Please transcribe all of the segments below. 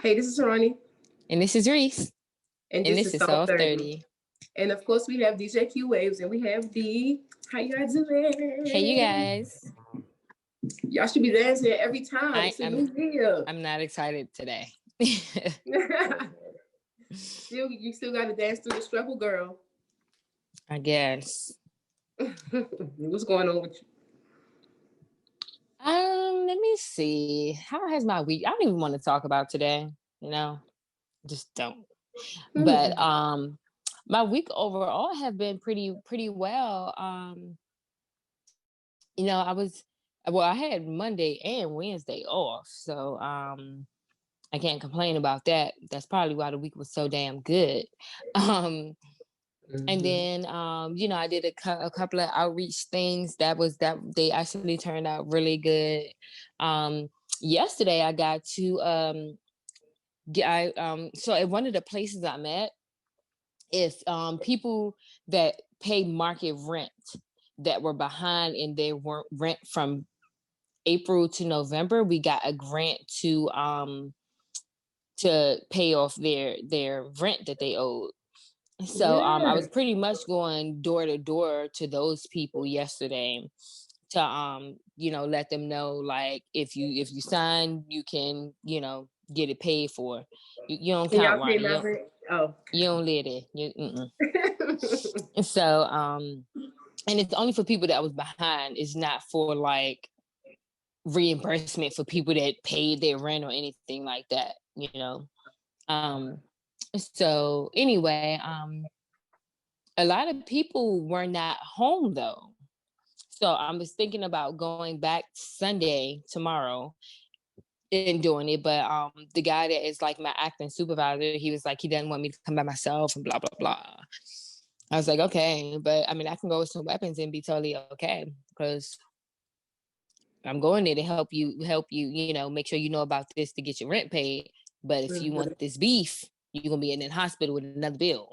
Hey, this is Ronnie. And this is Reese. And And this this is is Soft30. Soft30. And of course, we have DJ Q Waves and we have D. How you guys Hey, you doing? guys. Y'all should be dancing every time. I It's a am new year. I'm not excited today. You still got to dance through the struggle, girl. I guess. What's going on with you? Let me see. How has my week? I don't even want to talk about today. Just don't. But my week overall have been pretty well. I had Monday and Wednesday off, so I can't complain about that. That's probably why the week was so damn good. And then I did a couple of outreach things that they actually turned out really good. Yesterday I got to so at one of the places I'm at, if people that pay market rent that were behind in their rent from April to November, we got a grant to pay off their rent that they owed. So I was pretty much going door to door to those people yesterday to let them know, like, if you sign, you can get it paid for. You don't Can count, y'all pay Ronnie. my rent? Oh. You don't live there. So and it's only for people that was behind. It's not for like reimbursement for people that paid their rent or anything like that. So anyway, a lot of people were not home though. So I was thinking about going back Sunday tomorrow and doing it. But the guy that is like my acting supervisor, he was like, he doesn't want me to come by myself and blah, blah, blah. I was like, okay, but I mean, I can go with some weapons and be totally okay, because I'm going there to help you, make sure you know about this to get your rent paid. But if you want this beef, you're going to be in the hospital with another bill.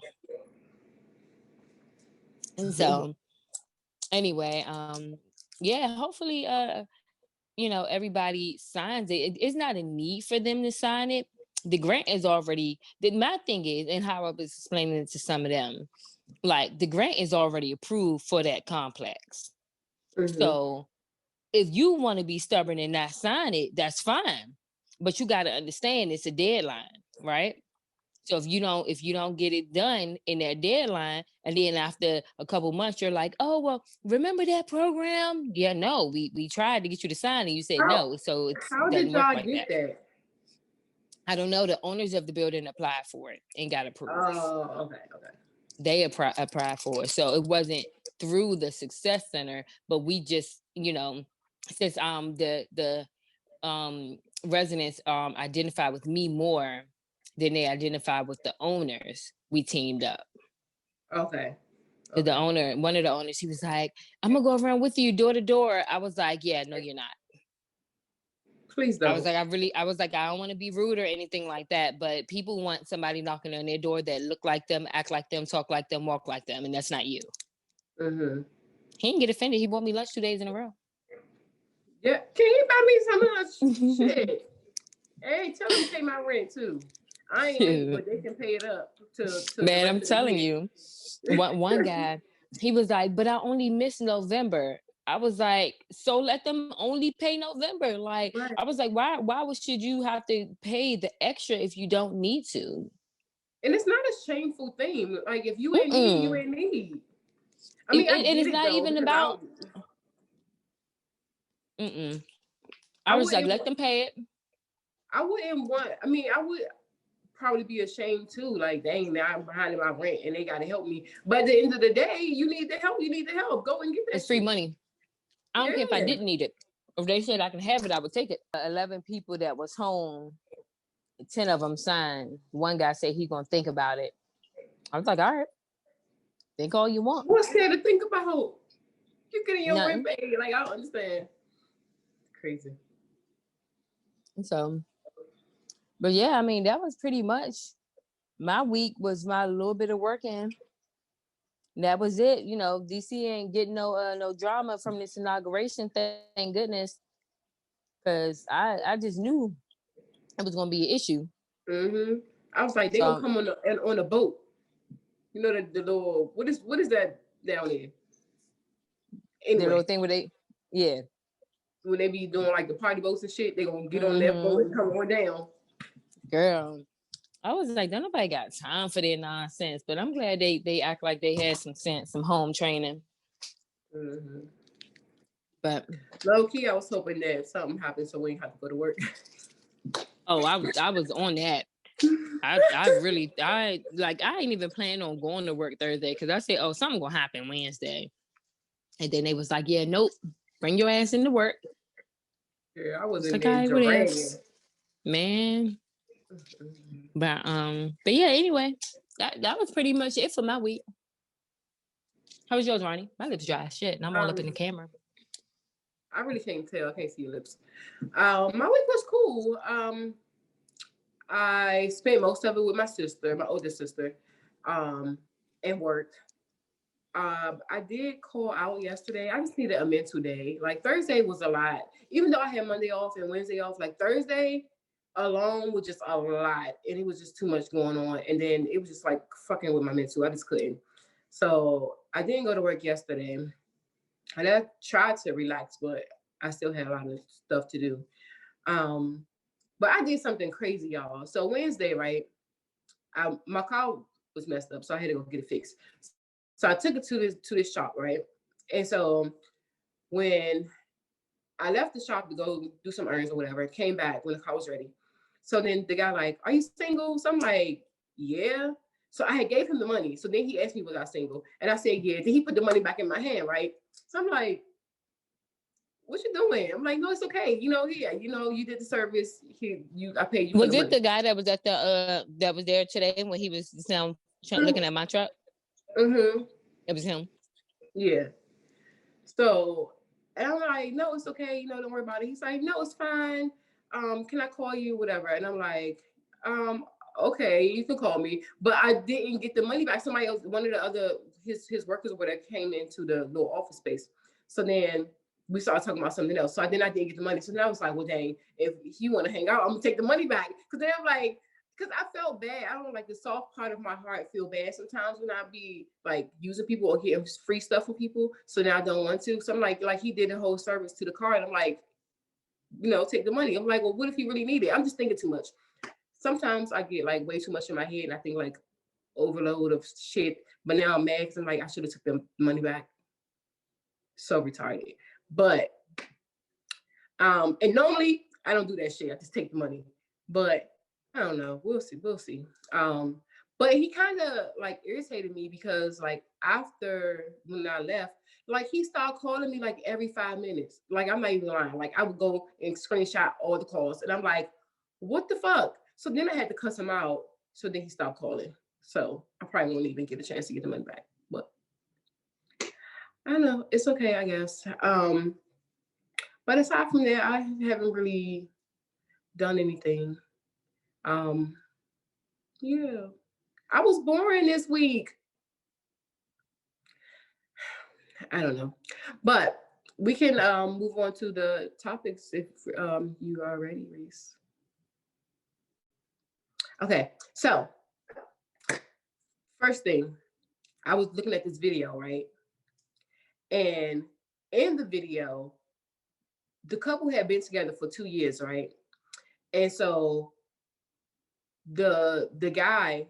And so anyway, hopefully, everybody signs it. It's not a need for them to sign it. The grant is already, my thing is, and how I was explaining it to some of them, like, the grant is already approved for that complex. So if you want to be stubborn and not sign it, that's fine. But you got to understand it's a deadline, right? So if you don't get it done in that deadline, and then after a couple months, you're like, oh, well, remember that program? Yeah, no, we tried to get you to sign and you said no. So it doesn't work like that. I don't know. The owners of the building applied for it and got approved. Oh, okay. They applied for it. So it wasn't through the Success Center, but we just, since the residents identified with me more than they identified with the owners, we teamed up. Okay. The owner, one of the owners, he was like, I'm gonna go around with you door to door. I was like, yeah, no, you're not. Please don't. I was like, I don't want to be rude or anything like that, but people want somebody knocking on their door that look like them, act like them, talk like them, walk like them, and that's not you. He didn't get offended. He bought me lunch 2 days in a row. Yeah, can you buy me some lunch? Shit. Hey, tell them to pay my rent too. I ain't late, but they can pay it up to man, I'm telling you. One guy, he was like, but I only missed November. I was like, so let them only pay November. Like, right. I was like, why should you have to pay the extra if you don't need to? And it's not a shameful thing. Like, if you ain't need, you ain't need. I mean, it is not even about. I was like, let them pay it. I wouldn't want. I mean, I would probably be ashamed too. Like, dang, now I'm behind in my rent and they gotta help me. But at the end of the day, you need the help. You need the help. Go and get that. It's free money. I don't care if I didn't need it. If they said I can have it, I would take it. 11 people that was home, 10 of them signed. One guy said he's gonna think about it. I was like, all right, think all you want. What's there to think about? You getting your rent paid? Like, I don't understand. Crazy. So, but yeah, I mean, that was pretty much my week. Was my little bit of working. That was it. DC ain't getting no drama from this inauguration. Thank goodness, because I just knew it was gonna be an issue. Mm-hmm. I was like, they gonna So come on a boat. You know the little what is that down there? the little Anyway, thing where they, yeah. when they be doing like the party boats and shit, they gonna get on that boat Mm-hmm. and come on down. Girl, I was like, don't nobody got time for their nonsense. But I'm glad they act like they had some sense, some home training. Mm-hmm. But Low key, I was hoping that something happened so we ain't have to go to work. oh, I was on that. I really I ain't even planning on going to work Thursday because I said, oh, something gonna happen Wednesday. And then they was like, yeah, nope, bring your ass into work. Yeah, I was It's in like, there all right, what else? dragging. Man. Mm-hmm. But yeah, anyway, that was pretty much it for my week. How was yours, Ronnie? My lips dry as shit, and I'm all up in the camera. I really can't tell. I can't see your lips. My week was cool. I spent most of it with my sister, my older sister, and worked. I did call out yesterday. I just needed a mental day. Like Thursday was a lot. Even though I had Monday off and Wednesday off, like Thursday alone was just a lot. And it was just too much going on. And then it was just like fucking with my mental. I just couldn't. So I didn't go to work yesterday. And I tried to relax, but I still had a lot of stuff to do. But I did something crazy, y'all. So Wednesday, right? My car was messed up, so I had to go get it fixed. So I took it to this shop, right? And so when I left the shop to go do some errands or whatever, came back when the car was ready. So then the guy like, "Are you single?" So I'm like, "Yeah." So I had gave him the money. So then he asked me, "Was I single?" And I said, "Yeah." Then he put the money back in my hand, right? So I'm like, "What you doing?" I'm like, "No, it's okay. Here, you did the service. I paid you for Was the it money." the guy that was at the that was there today when he was looking at my truck? Mm-hmm. It was him. Yeah. So, and I'm like, "No, it's okay. Don't worry about it." He's like, "No, it's fine. Can I call you? Whatever." And I'm like, um, "Okay, you can call me." But I didn't get the money back. Somebody else, one of the other his workers or whatever, came into the little office space. So then we started talking about something else. So then I didn't get the money. So then I was like, "Well, dang, if you want to hang out, I'm gonna take the money back." Because then I'm like, because I felt bad. I don't like the soft part of my heart feel bad sometimes when I be like using people or getting free stuff from people. So now I don't want to. So I'm like he did the whole service to the car, and I'm like, take the money. I'm like, well, what if he really need it? I'm just thinking too much. Sometimes I get like way too much in my head, and I think like overload of shit. But now I'm mad because I'm like, I should have took the money back. So retarded. But and normally I don't do that shit. I just take the money. But I don't know. We'll see. We'll see. But he kind of like irritated me because like after when I left, like he started calling me like every 5 minutes. Like I'm not even lying. Like I would go and screenshot all the calls, and I'm like, what the fuck? So then I had to cuss him out. So then he stopped calling. So I probably won't even get a chance to get the money back. But I don't know. It's okay, I guess. But aside from that, I haven't really done anything. Um, yeah. I was boring this week. I don't know. But we can move on to the topics if you are ready, Reese. Okay, so first thing, I was looking at this video, right? And in the video, the couple had been together for 2 years, right? And so the guy,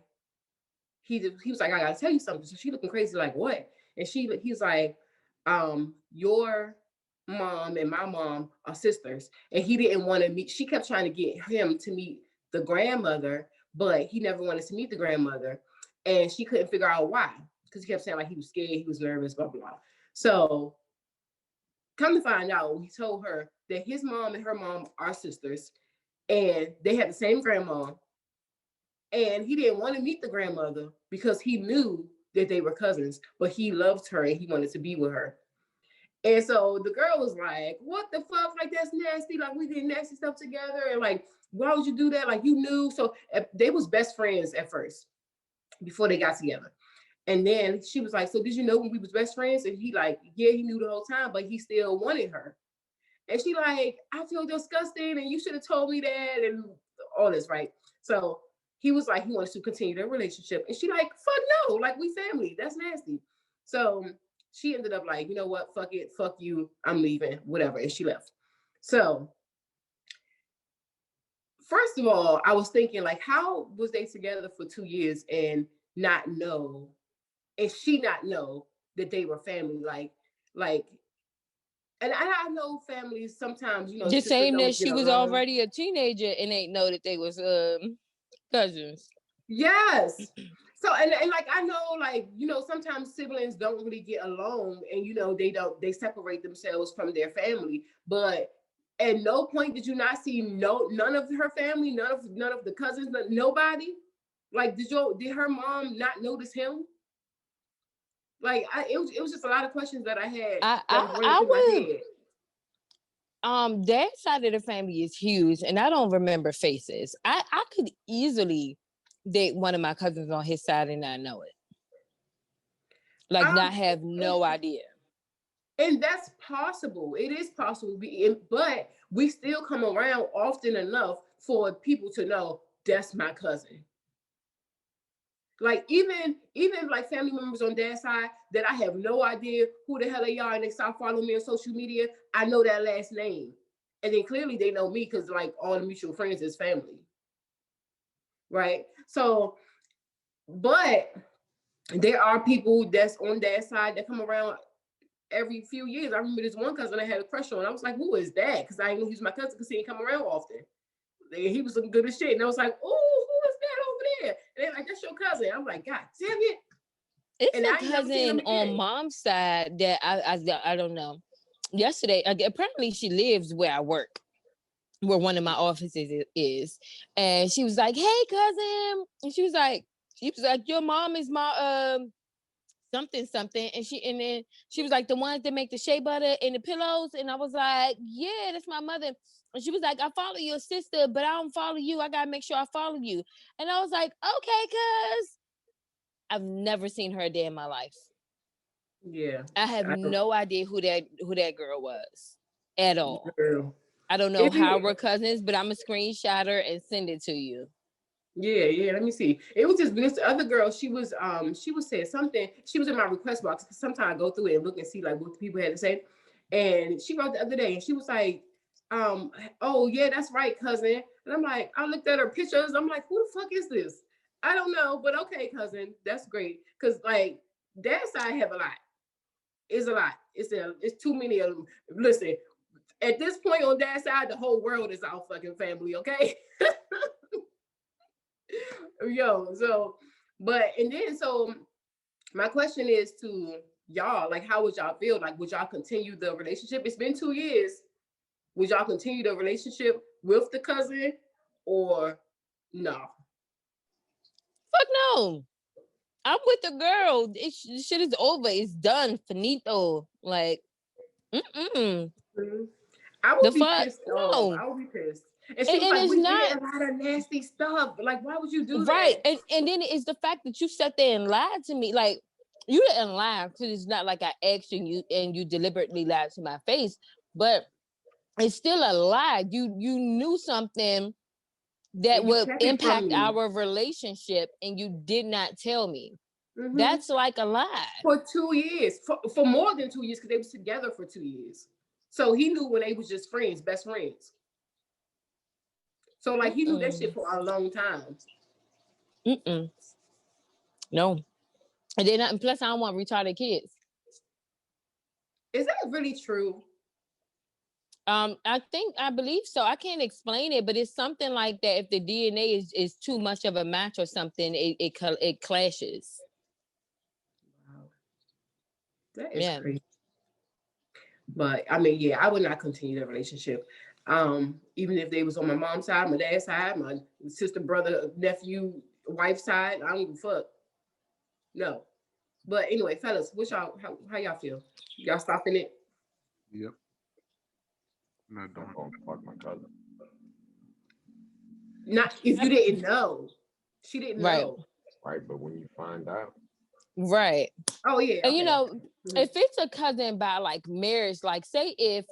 he was like, I gotta tell you something. So she looking crazy, like what? And he's like, your mom and my mom are sisters. And he didn't want to meet, she kept trying to get him to meet the grandmother, but he never wanted to meet the grandmother. And she couldn't figure out why. Because he kept saying like he was scared, he was nervous, blah, blah, blah. So come to find out, he told her that his mom and her mom are sisters and they had the same grandma. And he didn't want to meet the grandmother because he knew that they were cousins, but he loved her and he wanted to be with her. And so the girl was like, what the fuck? Like, that's nasty. Like, we did nasty stuff together. And like, why would you do that? Like, you knew. So they was best friends at first before they got together. And then she was like, so did you know when we was best friends? And he like, yeah, he knew the whole time, but he still wanted her. And she like, I feel disgusting and you should have told me that and all this, right? So he was like, he wants to continue their relationship. And she like, fuck no, like we family. That's nasty. So she ended up like, you know what, fuck it, fuck you, I'm leaving, whatever. And she left. So first of all, I was thinking like, how was they together for 2 years and not know, and she not know that they were family? Like, and I know families sometimes, you know, The sisters same that don't get she was along. already a teenager and ain't know that they was cousins. Yes. So and like I know, like, you know, sometimes siblings don't really get along, and you know they separate themselves from their family. But at no point did you not see none of her family, none of the cousins, nobody. Like did her mom not notice him? Like it was just a lot of questions that I had I that I, was running I through my would head. That side of the family is huge, and I don't remember faces. I could easily date one of my cousins on his side and not know it. Like not have no idea. And that's possible. It is possible, but we still come around often enough for people to know that's my cousin. Like even like family members on dad's side that I have no idea who the hell they are, and they start following me on social media. I know that last name, and then clearly they know me because like all the mutual friends is family, right? So, but there are people that's on dad's side that come around every few years. I remember this one cousin I had a crush on. I was like, who is that? Because I didn't know he was my cousin because he didn't come around often. He was looking good as shit. And I was like, oh, who is that over there? And they're like, that's your cousin. I'm like, God damn it. It's And a I ain't never seen him cousin on again. mom's side that I don't know. Yesterday, apparently she lives where I work, where one of my offices is, and she was like, "Hey, cousin," and she was like, "Your mom is my something something," and then she was like, "The ones that make the shea butter and the pillows," and I was like, "Yeah, that's my mother." And she was like, "I follow your sister, but I don't follow you. I gotta make sure I follow you." And I was like, "Okay, cuz." I've never seen her a day in my life. Yeah. I have no idea who that girl was at all. Girl. I don't know It how be, we're cousins, but I'm a screenshot her and send it to you. yeah. Let me see. It was just this other girl. She was saying something. She was in my request box because sometimes I go through it and look and see like what the people had to say. And she wrote the other day and she was like, oh yeah, that's right, cousin. And I'm like, I looked at her pictures. I'm like, who the fuck is this? I don't know, but okay, cousin, that's great. Cause like that side have a lot. It's a lot. It's too many of them. Listen, at this point on that side, the whole world is our fucking family, okay? Yo, so but and then so my question is to y'all, like how would y'all feel? Like would y'all continue the relationship? It's been 2 years. Would y'all continue the relationship with the cousin or no? Fuck no. I'm with the girl. Shit is over. It's done. Finito. Like, mm-mm. Mm-hmm. I The would be fuck? pissed off. No. I would be pissed. And she was And like, it's we did not a lot of nasty stuff. Like, why would you do right. that? And then it's the fact that you sat there and lied to me. Like, you didn't lie because it's not like I asked you and you deliberately lied to my face. But it's still a lie. You knew something that And you would kept it from impact me. our relationship and you did not tell me. Mm-hmm. That's like a lie. For 2 years, for more than 2 years, because they was together for 2 years. So he knew when they was just friends, best friends. So like he knew that Mm-mm. shit for a long time. Mm-mm. No. And then and plus I don't want retarded kids. Is that really true? I believe so. I can't explain it, but it's something like that. If the DNA is too much of a match or something, it clashes. Wow, that is Yeah. crazy. But I mean, yeah, I would not continue the relationship. Even if they was on my mom's side, my dad's side, my sister, brother, nephew, wife's side, I don't give a fuck. No. But anyway, fellas, how y'all feel? Y'all stopping it? Yep. Not doing I'm gonna fuck my cousin. Not if you didn't know. She didn't Right. know. Right, but when you find out, Right. Oh yeah, And okay. if it's a cousin by like marriage, like say if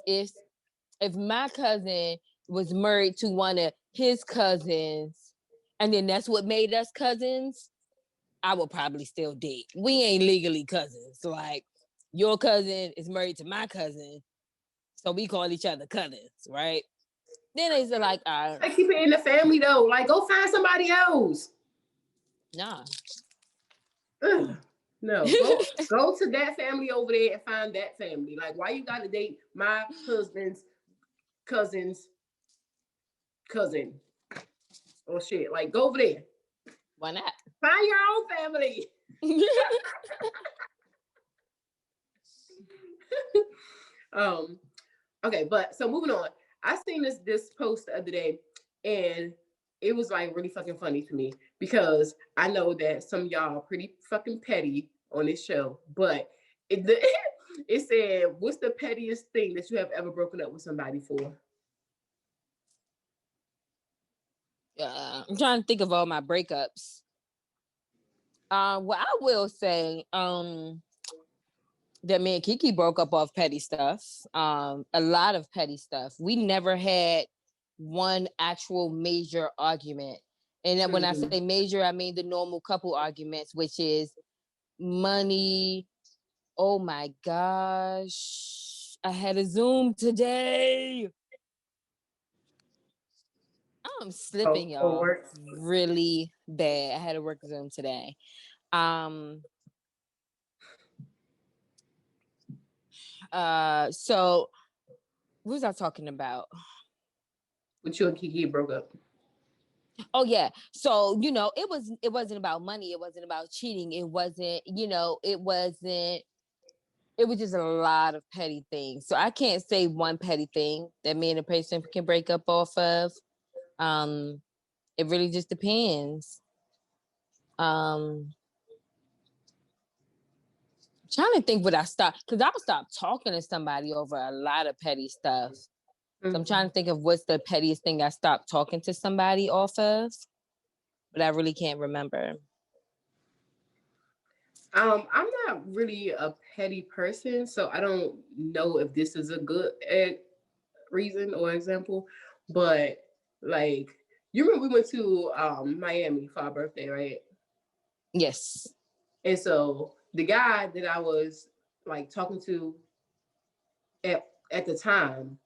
my cousin was married to one of his cousins, and then that's what made us cousins, I would probably still date. We ain't legally cousins. Like, your cousin is married to my cousin, so we call each other cousins, right? Then they say like, I keep it in the family though. Like, go find somebody else. nah. Ugh. No, go to that family over there and find that family. Like, why you gotta date my husband's cousin's cousin or shit? Like, go over there. Why not? Find your own family. Okay, but so moving on. I seen this post the other day, and it was like really fucking funny to me because I know that some of y'all are pretty fucking petty on this show, but it it said, "What's the pettiest thing that you have ever broken up with somebody for?" I'm trying to think of all my breakups. Well, I will say, that me and Kiki broke up off petty stuff. A lot of petty stuff. We never had one actual major argument. And then when I say major, I mean the normal couple arguments, which is money. Oh my gosh. I had a Zoom today. I'm slipping, y'all. Really bad. I had a work Zoom today. So what was I talking about? With you and Kiki broke up. Oh yeah. So, it wasn't about money. It wasn't about cheating. It wasn't, it was just a lot of petty things. So I can't say one petty thing that me and a person can break up off of. It really just depends. Trying to think what I stopped, because I'll stop talking to somebody over a lot of petty stuff. So I'm trying to think of what's the pettiest thing I stopped talking to somebody off of, but I really can't remember. I'm not really a petty person, so I don't know if this is a good reason or example, but like, you remember we went to Miami for our birthday, right? Yes. And so the guy that I was like talking to at the time,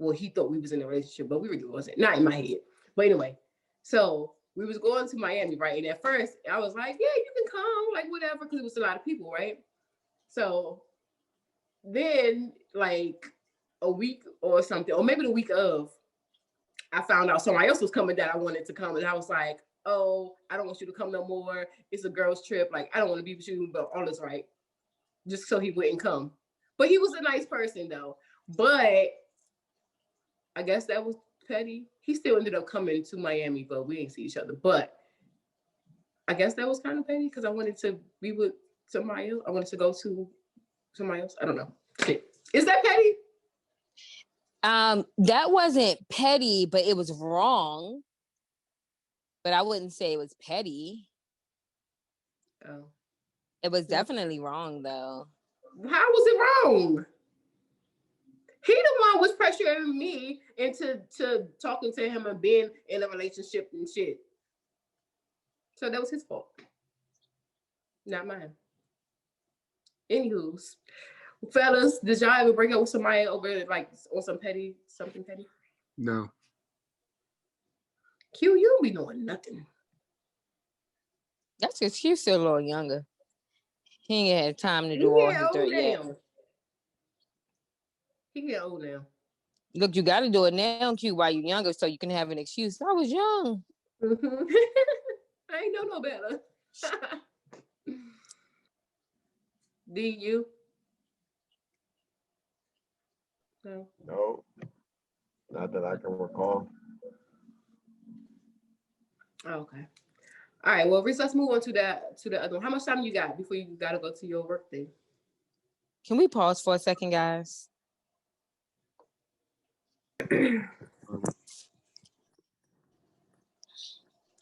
well, he thought we was in a relationship, but we really wasn't. Not in my head. But anyway, so we was going to Miami, right? And at first I was like, yeah, you can come, like whatever, because it was a lot of people, right? So then like a week or something, or maybe the week of, I found out somebody else was coming that I wanted to come. And I was like, oh, I don't want you to come no more. It's a girl's trip. Like, I don't want to be with you, but all is right. Just so he wouldn't come. But he was a nice person though. But I guess that was petty. He still ended up coming to Miami, but we didn't see each other. But I guess that was kind of petty because I wanted to be with somebody else. I wanted to go to somebody else. I don't know. Shit. Is that petty? That wasn't petty, but it was wrong. But I wouldn't say it was petty. Oh. It was definitely wrong, though. How was it wrong? He the one was pressuring me into talking to him and being in a relationship and shit. So that was his fault. Not mine. Anywho's. Fellas, did y'all ever break up with somebody over like on something petty? No. Q, you don't be knowing nothing. That's because Q's still a little younger. He ain't had time to do all his dirt yet. He get old now. Look, you got to do it now, Q, while you're younger, so you can have an excuse. I was young. Mm-hmm. I ain't know no better. Did you? No, not that I can recall. Okay. All right. Well, Reese, let's move on to the other one. How much time you got before you gotta go to your work thing? Can we pause for a second, guys?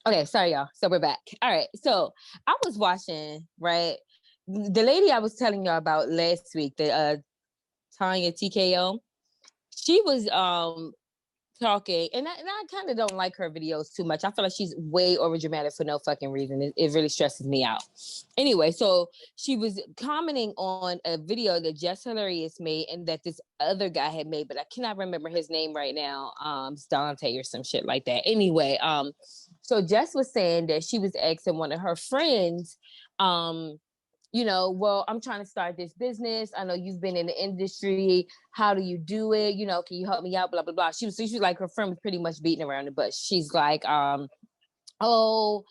Okay, sorry, y'all. So we're back. All right. So I was watching, right? The lady I was telling y'all about last week, the Tanya TKO, she was talking, and I kind of don't like her videos too much. I feel like she's way over dramatic for no fucking reason. It really stresses me out. Anyway, so she was commenting on a video that Jess Hilarious made and that this other guy had made, but I cannot remember his name right now. It's Dante or some shit like that. Anyway, so Jess was saying that she was asking one of her friends, well, I'm trying to start this business. I know you've been in the industry. How do you do it? Can you help me out? Blah, blah, blah. She was like, her friend was pretty much beating around the bush. She's like, oh,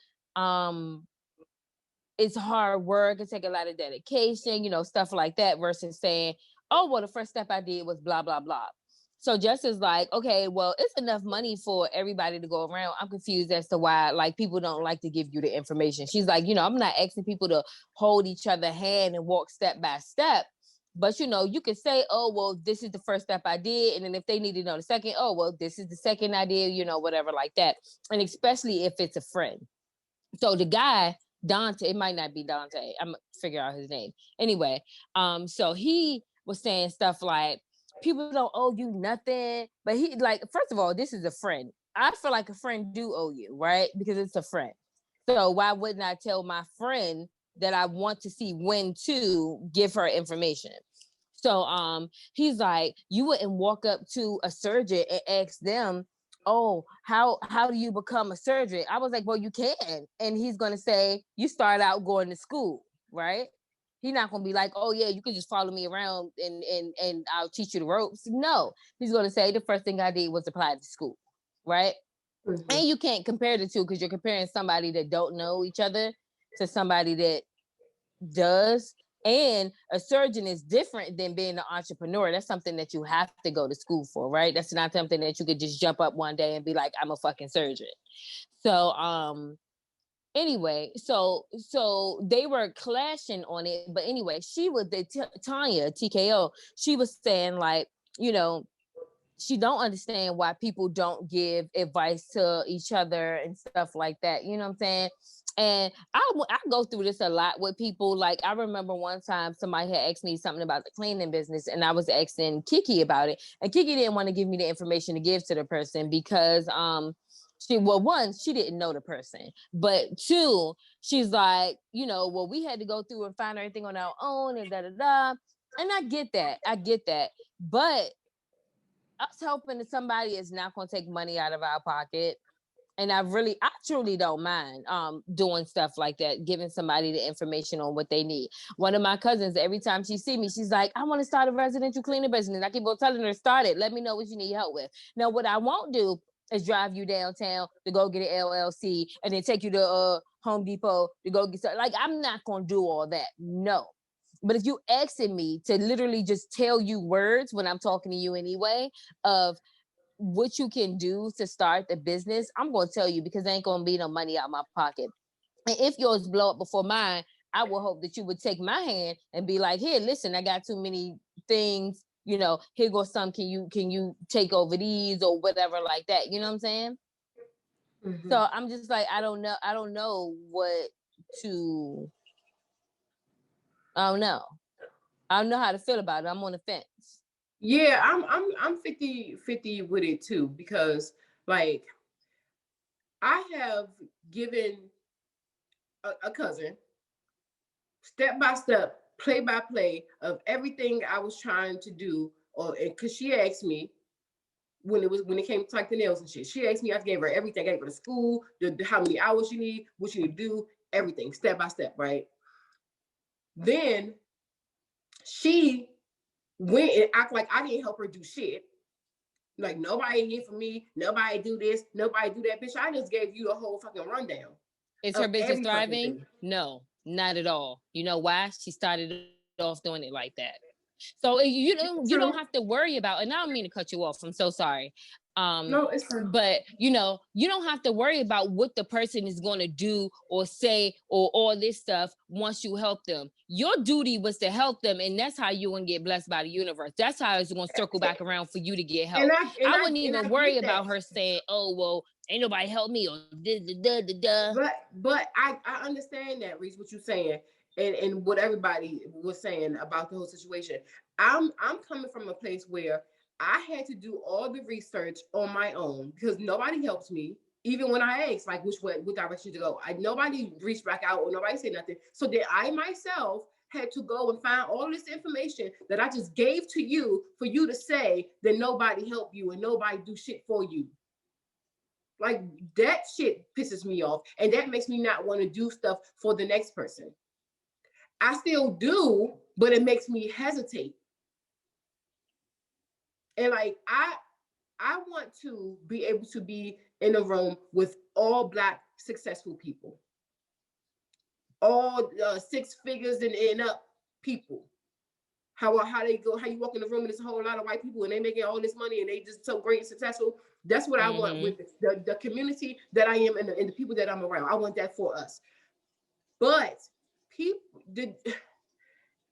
it's hard work. It takes a lot of dedication, stuff like that, versus saying, oh, well, the first step I did was blah, blah, blah. So Jess is like, okay, well, it's enough money for everybody to go around. I'm confused as to why, like, people don't like to give you the information. She's like, I'm not asking people to hold each other hand and walk step by step. But, you could say, oh, well, this is the first step I did. And then if they need to know the second, oh, well, this is the second I did, whatever like that. And especially if it's a friend. So the guy, Dante, it might not be Dante. I'm gonna figure out his name. Anyway, so he was saying stuff like, people don't owe you nothing. But he, like, first of all, this is a friend. I feel like a friend do owe you, right? Because it's a friend. So why wouldn't I tell my friend that I want to see when to give her information? So he's like, you wouldn't walk up to a surgeon and ask them, oh, how do you become a surgeon? I was like, well, you can. And he's going to say, you start out going to school, right? He's not going to be like, oh, yeah, you can just follow me around and I'll teach you the ropes. No, he's going to say, the first thing I did was apply to school, right? Mm-hmm. And you can't compare the two because you're comparing somebody that don't know each other to somebody that does. And a surgeon is different than being an entrepreneur. That's something that you have to go to school for, right? That's not something that you could just jump up one day and be like, I'm a fucking surgeon. So, anyway, so they were clashing on it. But anyway, she was Tanya, TKO, she was saying like, she don't understand why people don't give advice to each other and stuff like that. You know what I'm saying? And I go through this a lot with people. Like, I remember one time somebody had asked me something about the cleaning business, and I was asking Kiki about it. And Kiki didn't want to give me the information to give to the person because one, she didn't know the person. But two, she's like, well, we had to go through and find everything on our own and da-da-da. And I get that. But us helping somebody is not going to take money out of our pocket. And I truly don't mind doing stuff like that, giving somebody the information on what they need. One of my cousins, every time she see me, she's like, I want to start a residential cleaning business. I keep on telling her, start it. Let me know what you need help with. Now, what I won't do is drive you downtown to go get an LLC and then take you to Home Depot to go get something. Like, I'm not going to do all that. No. But if you asking me to literally just tell you words when I'm talking to you anyway of what you can do to start the business, I'm going to tell you because there ain't going to be no money out of my pocket. And if yours blow up before mine, I will hope that you would take my hand and be like, here, listen, I got too many things, here goes some, can you take over these or whatever like that. You know what I'm saying? Mm-hmm. So I'm just like, I don't know what to, I don't know how to feel about it. I'm on the fence. Yeah, I'm 50-50 with it too, because like I have given a cousin step by step, play by play of everything I was trying to do, or because she asked me when it came to like the nails and shit. She asked me, I gave her everything. I gave her the school, how many hours you need, what you need to do, everything step by step, right? Then she went and act like I didn't help her do shit. Like, nobody here for me, nobody do this, nobody do that. Bitch, I just gave you a whole fucking rundown. Is her business thriving? No, not at all. You know why? She started off doing it like that. So you don't have to worry about, and I don't mean to cut you off, I'm so sorry. No, it's fine. But you don't have to worry about what the person is going to do or say or all this stuff once you help them. Your duty was to help them, and that's how you're going to get blessed by the universe. That's how it's going to circle back around for you to get help. I wouldn't even worry about her saying, oh, well, ain't nobody help me or da. But I understand that, Reese, what you're saying. And what everybody was saying about the whole situation. I'm coming from a place where I had to do all the research on my own because nobody helped me. Even when I asked, like, what direction to go, nobody reached back out or nobody said nothing. So then I myself had to go and find all this information that I just gave to you for you to say that nobody helped you and nobody do shit for you. Like, that shit pisses me off. And that makes me not want to do stuff for the next person. I still do, but it makes me hesitate. And like, I want to be able to be in a room with all Black successful people, all 6 figures and up people. How they go, how you walk in the room and there's a whole lot of white people and they making all this money and they just so great and successful. That's what I want with the community that I am and the people that I'm around. I want that for us. But people,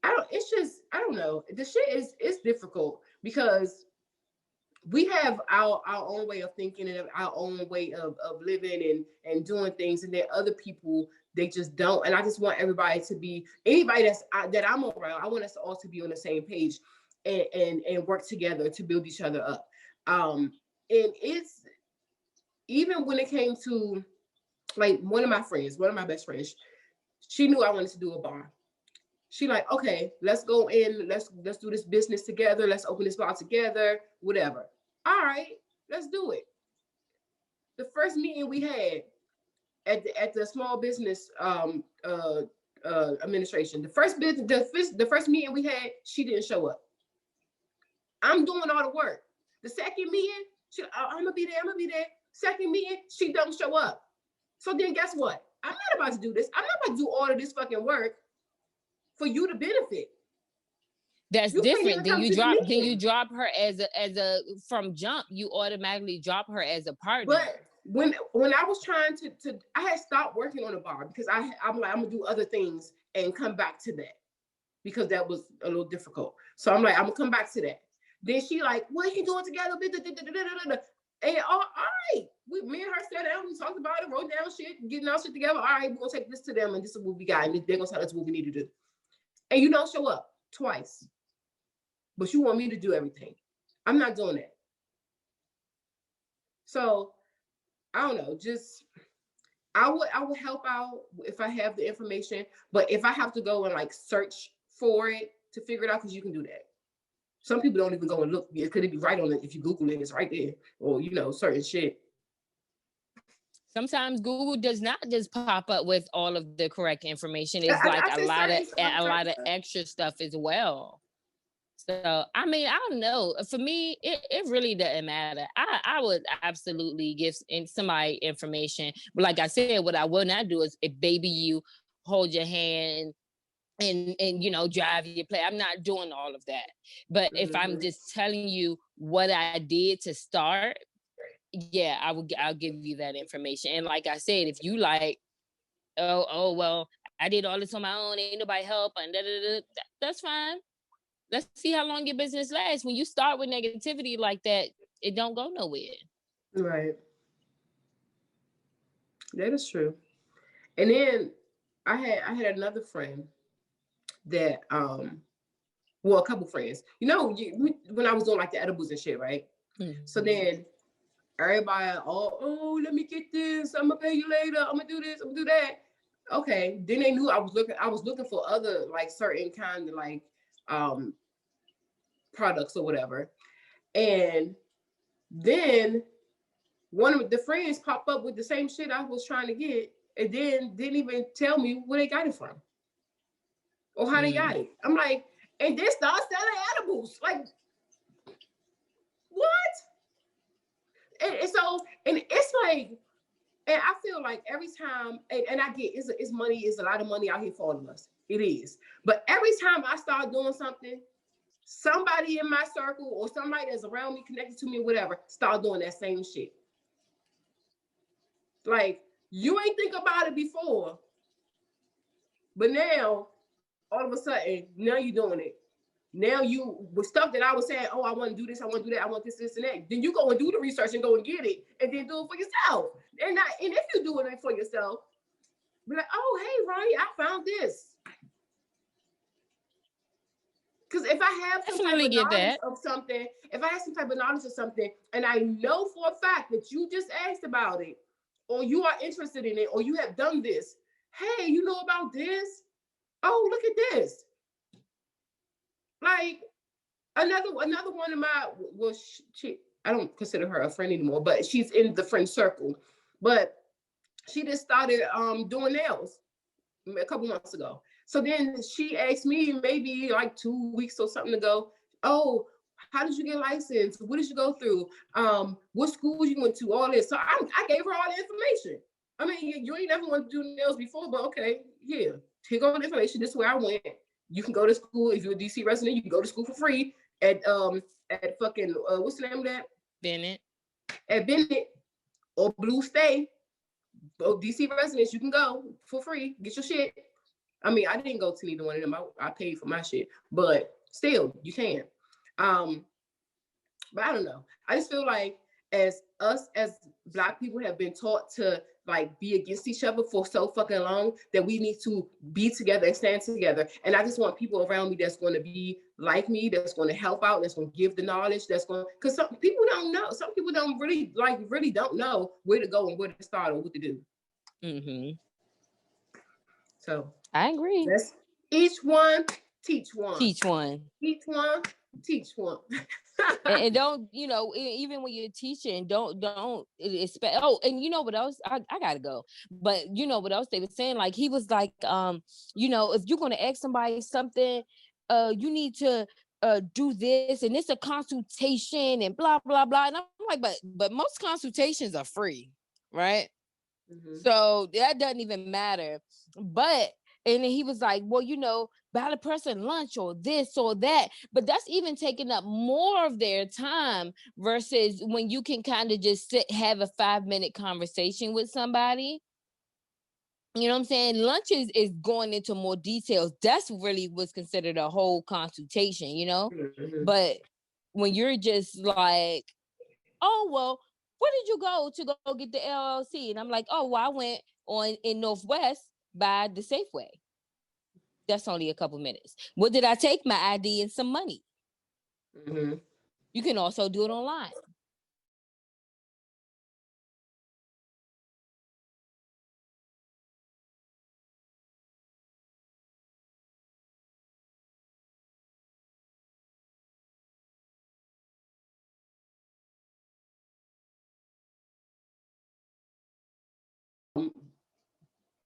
I don't know. The shit is difficult because we have our own way of thinking and our own way of living and doing things, and then other people, they just don't. And I just want everybody to be, anybody that I'm around, I want us all to be on the same page and work together to build each other up. And it's, even when it came to, like, one of my best friends, she knew I wanted to do a bar. She like, okay, let's go in, let's do this business together, let's open this bar together, whatever. All right, let's do it. The first meeting we had at the small business administration, the first meeting we had, she didn't show up. I'm doing all the work. The second meeting, I'm gonna be there. Second meeting, she don't show up. So then guess what? I'm not about to do this. I'm not about to do all of this fucking work for you to benefit. That's different. Then you drop her as a from jump, you automatically drop her as a partner. But when I was trying to I had stopped working on a bar because I'm like, I'm gonna do other things and come back to that because that was a little difficult. So I'm like, I'm gonna come back to that. Then she like, what are you doing together? And all right, me and her sat down, we talked about it, wrote down shit, getting our shit together. All right, we're gonna take this to them, and this is what we got, and they're gonna tell us what we need to do. And you don't show up twice, but you want me to do everything. I'm not doing that. So I don't know, just I would help out if I have the information, but if I have to go and like search for it to figure it out, because you can do that. Some people don't even go and look. It could be right on it. If you Google it, it's right there. Or, certain shit. Sometimes Google does not just pop up with all of the correct information. It's like a lot of extra stuff as well. So, I mean, I don't know. For me, it really doesn't matter. I would absolutely give somebody information. But like I said, what I will not do is if baby you, hold your hand, and drive your play. I'm not doing all of that. But if I'm just telling you what I did to start, yeah, I'll give you that information. And like I said, if you like, oh well, I did all this on my own, ain't nobody help, and that's fine. Let's see how long your business lasts. When you start with negativity like that, it don't go nowhere. Right. That is true. And then I had another friend that a couple friends. When I was doing like the edibles and shit, right? Mm-hmm. So then everybody, oh, let me get this. I'm gonna pay you later. I'm gonna do this. I'm gonna do that. Okay. Then they knew I was looking for other like certain kind of like products or whatever. And then one of the friends popped up with the same shit I was trying to get, and then didn't even tell me where they got it from or how they got it. I'm like, and then start selling edibles. Like, what? And it's like, and I feel like every time, and I get it's money, it's a lot of money out here for all of us. It is. But every time I start doing something, somebody in my circle or somebody that's around me, connected to me, whatever, start doing that same shit. Like, you ain't think about it before, but now, all of a sudden, now you're doing it. Now you, with stuff that I was saying, oh, I want to do this, I want to do that, I want this, and that. Then you go and do the research and go and get it, and then do it for yourself. And if you're doing it for yourself, be like, oh, hey, Ronnie, I found this. Because if I have some type Definitely of get knowledge that. of something, if I have some type of knowledge of something, and I know for a fact that you just asked about it, or you are interested in it, or you have done this, hey, you know about this? Oh, look at this. Like another one of my, well, she I don't consider her a friend anymore, but she's in the friend circle. But she just started doing nails a couple months ago. So then she asked me maybe like 2 weeks or something ago, oh, how did you get licensed? What did you go through? What schools you went to? All this. So I gave her all the information. I mean, you ain't never wanted to do nails before, but okay, here go the information. This is where I went. You can go to school if you're a DC resident. You can go to school for free at fucking what's the name of that? Bennett. At Bennett or Blue Stay. Both DC residents, you can go for free, get your shit. I mean, I didn't go to neither one of them. I paid for my shit, but still, you can. But I don't know. I just feel like as Black people have been taught to like be against each other for so fucking long that we need to be together and stand together. And I just want people around me that's going to be like me, that's going to help out, that's going to give the knowledge, that's going, because some people don't know. Some people don't really don't know where to go and where to start or what to do. Mm-hmm. So I agree. Let's each one teach one. Teach one. Each one teach one. And don't, even when you're teaching, don't expect. Oh, and you know what else? I gotta go. But you know what else they were saying? Like he was like, if you're gonna ask somebody something, you need to do this, and it's a consultation, and blah blah blah. And I'm like, but most consultations are free, right? Mm-hmm. So that doesn't even matter. But and then he was like, well, buy the person lunch or this or that. But that's even taking up more of their time versus when you can kind of just have a 5-minute conversation with somebody. You know what I'm saying? Lunch is going into more details. That's really what's considered a whole consultation, Mm-hmm. But when you're just like, oh, well, where did you go to get the LLC? And I'm like, oh, well, I went in Northwest by the Safeway. That's only a couple minutes. What did I take? My ID and some money. Mm-hmm. You can also do it online.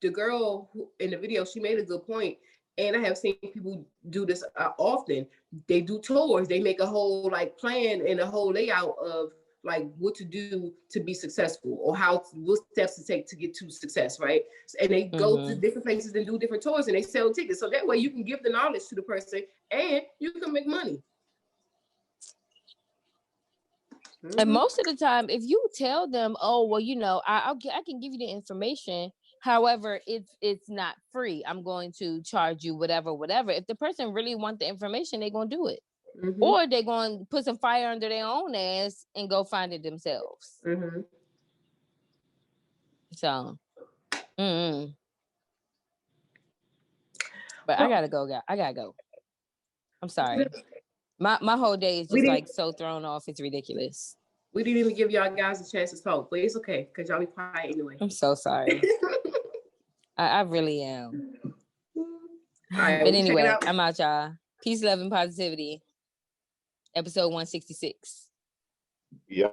The girl in the video, she made a good point. And I have seen people do this often. They do tours. They make a whole like plan and a whole layout of like what to do to be successful or what steps to take to get to success, right? And they go to different places and do different tours and they sell tickets. So that way you can give the knowledge to the person and you can make money. Mm-hmm. And most of the time, if you tell them, oh, well, I can give you the information. However, it's not free. I'm going to charge you whatever. If the person really wants the information, they're going to do it. Mm-hmm. Or they're going to put some fire under their own ass and go find it themselves. Mm-hmm. So, But I gotta go. I gotta go. I'm sorry. My whole day is just like so thrown off. It's ridiculous. We didn't even give y'all guys a chance to talk, but it's okay because y'all be quiet anyway. I'm so sorry. I really am. All right, but anyway, I'm out, y'all. Peace, love, and positivity. Episode 166. Yeah.